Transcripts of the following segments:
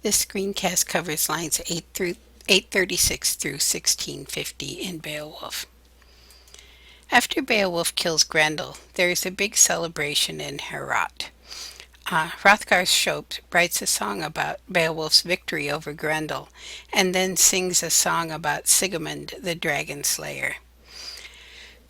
This screencast covers lines 836 through 1650 in Beowulf. After Beowulf kills Grendel, there is a big celebration in Heorot. Hrothgar Schopt writes a song about Beowulf's victory over Grendel, and then sings a song about Sigmund the Dragon Slayer.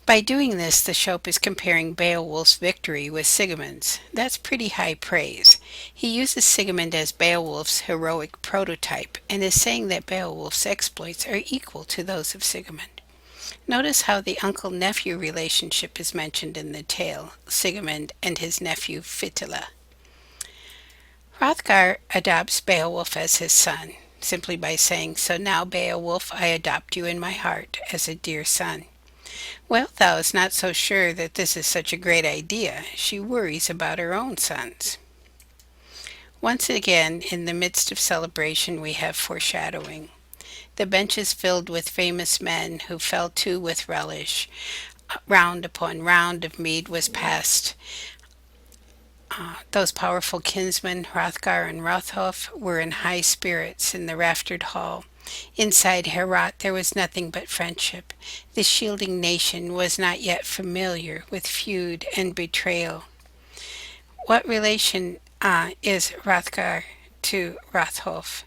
By doing this, the Schope is comparing Beowulf's victory with Sigmund's. That's pretty high praise. He uses Sigmund as Beowulf's heroic prototype and is saying that Beowulf's exploits are equal to those of Sigmund. Notice how the uncle-nephew relationship is mentioned in the tale, Sigmund and his nephew Fitela. Hrothgar adopts Beowulf as his son, simply by saying, "So now, Beowulf, I adopt you in my heart as a dear son." Wealhtheow is not so sure that this is such a great idea. She worries about her own sons. Once again, in the midst of celebration, we have foreshadowing. The bench is filled with famous men who fell to with relish. Round upon round of mead was passed. Those powerful kinsmen, Hrothgar and Hrothulf, were in high spirits in the raftered hall. Inside Heorot there was nothing but friendship. The shielding nation was not yet familiar with feud and betrayal. What relation is Hrothgar to Hrothulf?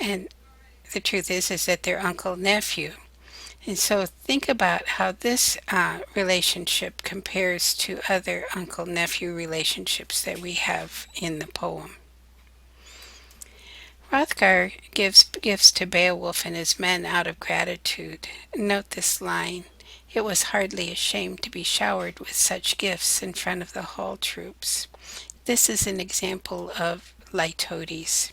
And the truth is that they're uncle nephew. And so think about how this relationship compares to other uncle nephew relationships that we have in the poem. Hrothgar gives gifts to Beowulf and his men out of gratitude. Note this line: "It was hardly a shame to be showered with such gifts in front of the hall troops." This is an example of litotes.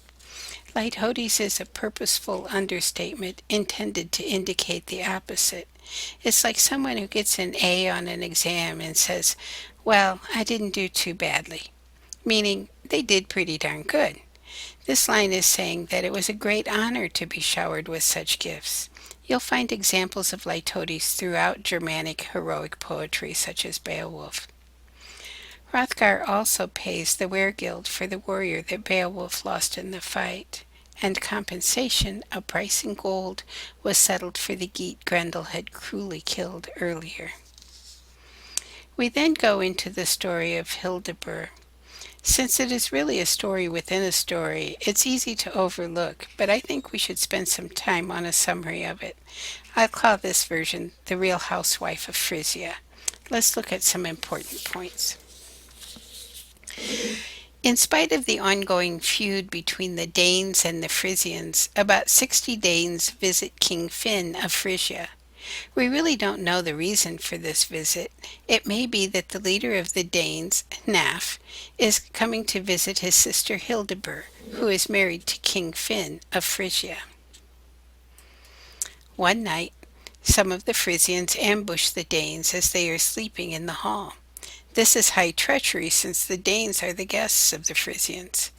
Litotes is a purposeful understatement intended to indicate the opposite. It's like someone who gets an A on an exam and says, "Well, I didn't do too badly," meaning they did pretty darn good. This line is saying that it was a great honor to be showered with such gifts. You'll find examples of litotes throughout Germanic heroic poetry, such as Beowulf. Hrothgar also pays the weregild for the warrior that Beowulf lost in the fight, and compensation, a price in gold, was settled for the Geat Grendel had cruelly killed earlier. We then go into the story of Hildebur. Since it is really a story within a story, it's easy to overlook, but I think we should spend some time on a summary of it. I'll call this version The Real Housewife of Frisia. Let's look at some important points. In spite of the ongoing feud between the Danes and the Frisians, about 60 Danes visit King Finn of Frisia. We really don't know the reason for this visit. It may be that the leader of the Danes, Hnaf, is coming to visit his sister Hildebur, who is married to King Finn of Frisia. One night, some of the Frisians ambush the Danes as they are sleeping in the hall. This is high treachery, since the Danes are the guests of the Frisians.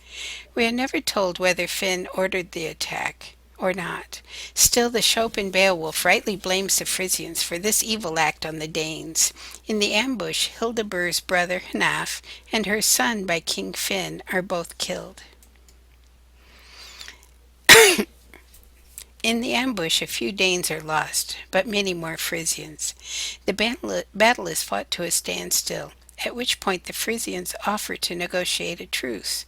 We are never told whether Finn ordered the attack or not. Still, the Schope and Beowulf rightly blames the Frisians for this evil act on the Danes. In the ambush, Hildebur's brother Hnaf and her son by King Finn are both killed. In the ambush, a few Danes are lost, but many more Frisians. The battle is fought to a standstill, at which point the Frisians offer to negotiate a truce.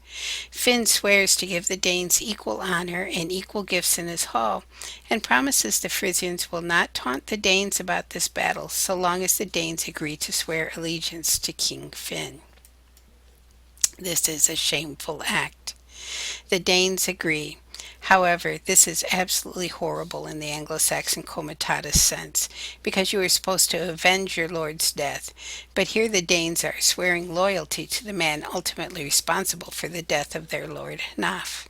Finn swears to give the Danes equal honor and equal gifts in his hall, and promises the Frisians will not taunt the Danes about this battle so long as the Danes agree to swear allegiance to King Finn. This is a shameful act. The Danes agree. However, this is absolutely horrible in the Anglo-Saxon comitatus sense, because you are supposed to avenge your lord's death, but here the Danes are swearing loyalty to the man ultimately responsible for the death of their lord Hnaf.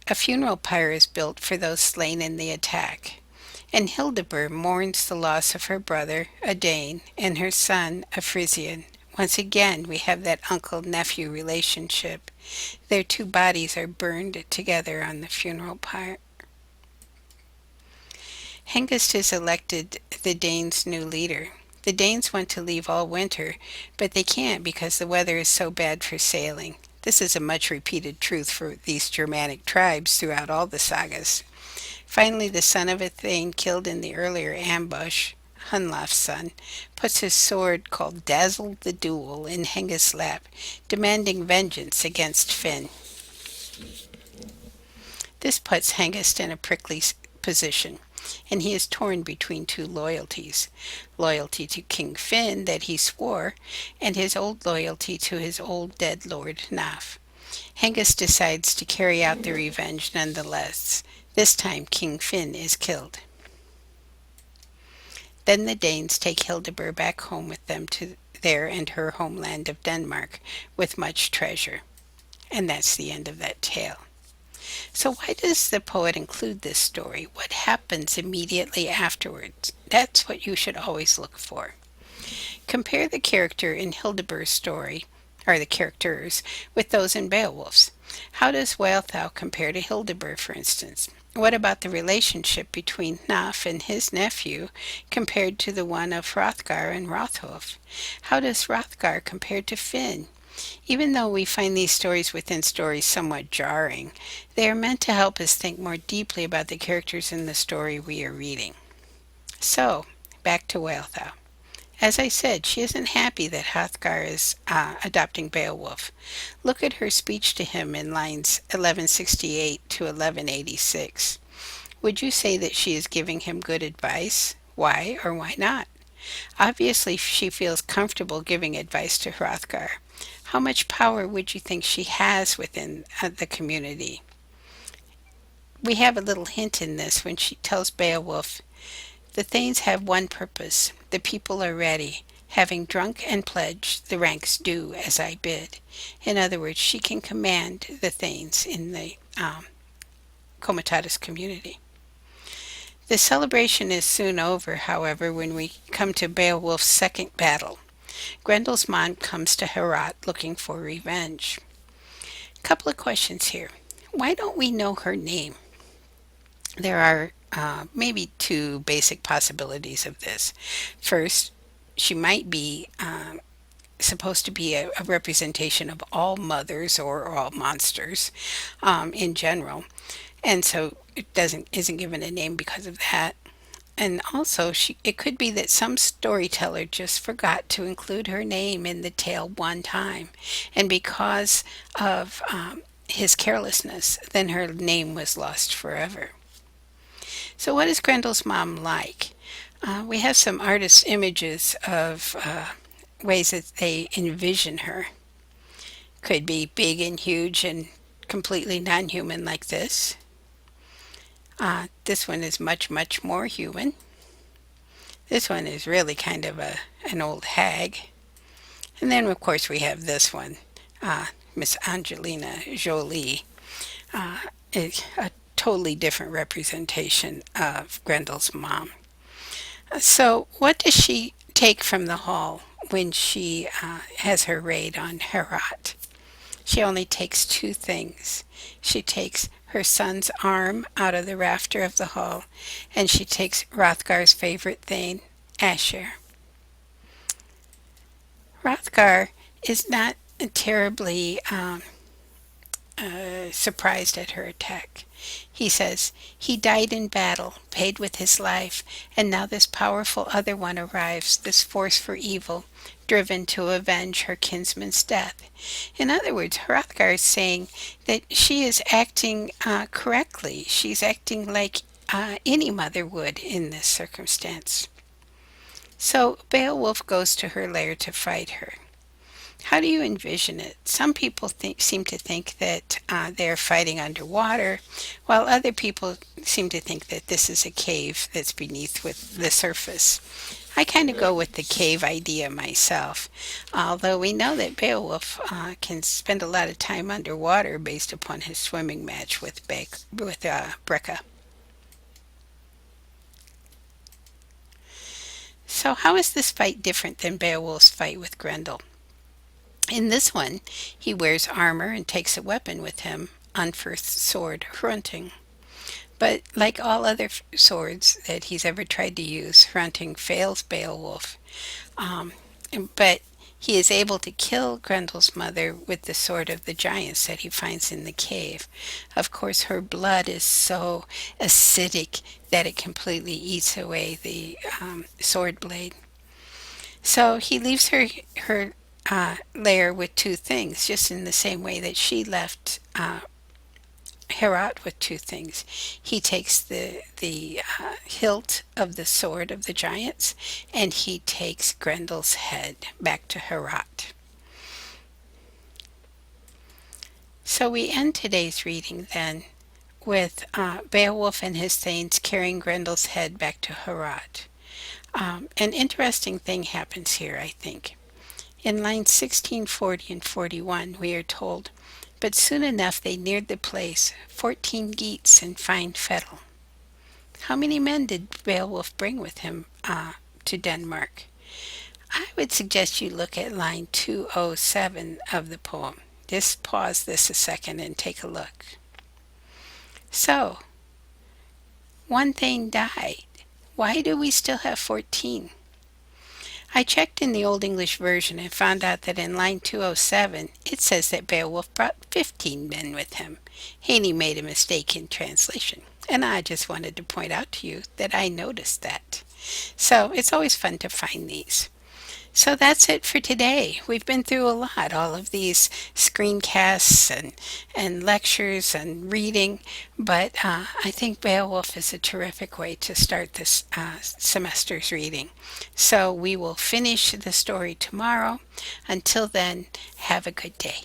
A funeral pyre is built for those slain in the attack, and Hildebur mourns the loss of her brother, a Dane, and her son, a Frisian. Once again, we have that uncle-nephew relationship. Their two bodies are burned together on the funeral pyre. Hengist is elected the Danes' new leader. The Danes want to leave all winter, but they can't because the weather is so bad for sailing. This is a much repeated truth for these Germanic tribes throughout all the sagas. Finally, the son of a Thane killed in the earlier ambush, Hunlaf's son, puts his sword called Dazzled the Duel in Hengist's lap, demanding vengeance against Finn. This puts Hengist in a prickly position, and he is torn between two loyalties: loyalty to King Finn that he swore, and his old loyalty to his old dead lord Naf. Hengist decides to carry out the revenge nonetheless. This time, King Finn is killed. Then the Danes take Hildeburh back home with them to their and her homeland of Denmark with much treasure. And that's the end of that tale. So, why does the poet include this story? What happens immediately afterwards? That's what you should always look for. Compare the character in Hildeburh's story, or the characters, with those in Beowulf's. How does Wealhtheow compare to Hildeburh, for instance? What about the relationship between Hnaff and his nephew compared to the one of Hrothgar and Hrothulf? How does Hrothgar compare to Finn? Even though we find these stories within stories somewhat jarring, they are meant to help us think more deeply about the characters in the story we are reading. So, back to Wealhtheow. As I said, she isn't happy that Hrothgar is adopting Beowulf. Look at her speech to him in lines 1168 to 1186. Would you say that she is giving him good advice? Why or why not? Obviously, she feels comfortable giving advice to Hrothgar. How much power would you think she has within the community? We have a little hint in this when she tells Beowulf, "The Thanes have one purpose. The people are ready. Having drunk and pledged, the ranks do as I bid." In other words, she can command the Thanes in the Comitatus community. The celebration is soon over, however, when we come to Beowulf's second battle. Grendel's mom comes to Herat looking for revenge. Couple of questions here. Why don't we know her name? There are maybe two basic possibilities of this. First, she might be supposed to be a representation of all mothers or all monsters in general, and so it doesn't isn't given a name because of that. And also, it could be that some storyteller just forgot to include her name in the tale one time, and because of his carelessness, then her name was lost forever. So, what is Grendel's mom like? We have some artists' images of ways that they envision her. Could be big and huge and completely non human, like this. This one is much, much more human. This one is really kind of an old hag. And then, of course, we have this one, Miss Angelina Jolie, a totally different representation of Grendel's mom. So, what does she take from the hall when she has her raid on Herat? She only takes two things. She takes her son's arm out of the rafter of the hall, and she takes Hrothgar's favorite thane, Asher. Hrothgar is not terribly surprised at her attack. He says, "He died in battle, paid with his life, and now this powerful other one arrives, this force for evil, driven to avenge her kinsman's death." In other words, Hrothgar is saying that she is acting correctly. She's acting like any mother would in this circumstance. So Beowulf goes to her lair to fight her. How do you envision it? Some people seem to think that they're fighting underwater, while other people seem to think that this is a cave that's beneath with the surface. I kind of go with the cave idea myself, although we know that Beowulf can spend a lot of time underwater based upon his swimming match with Brecca. So how is this fight different than Beowulf's fight with Grendel? In this one, he wears armor and takes a weapon with him, Unferth's sword, Hrunting. But like all other swords that he's ever tried to use, Hrunting fails Beowulf. But He is able to kill Grendel's mother with the sword of the giants that he finds in the cave. Of course, her blood is so acidic that it completely eats away the sword blade. So he leaves her lair with two things, just in the same way that she left Herat with two things. He takes the hilt of the sword of the giants, and he takes Grendel's head back to Herat. So we end today's reading then with Beowulf and his thanes carrying Grendel's head back to Herat. An interesting thing happens here, I think. In lines 16, 40, and 41, we are told, "But soon enough they neared the place, 14 Geats in fine fettle." How many men did Beowulf bring with him to Denmark? I would suggest you look at line 207 of the poem. Just pause this a second and take a look. So, one thing died. Why do we still have 14? I checked in the Old English version and found out that in line 207 it says that Beowulf brought 15 men with him. Haney made a mistake in translation, and I just wanted to point out to you that I noticed that. So it's always fun to find these. So that's it for today. We've been through a lot, all of these screencasts and lectures and reading, but I think Beowulf is a terrific way to start this semester's reading. So we will finish the story tomorrow. Until then, have a good day.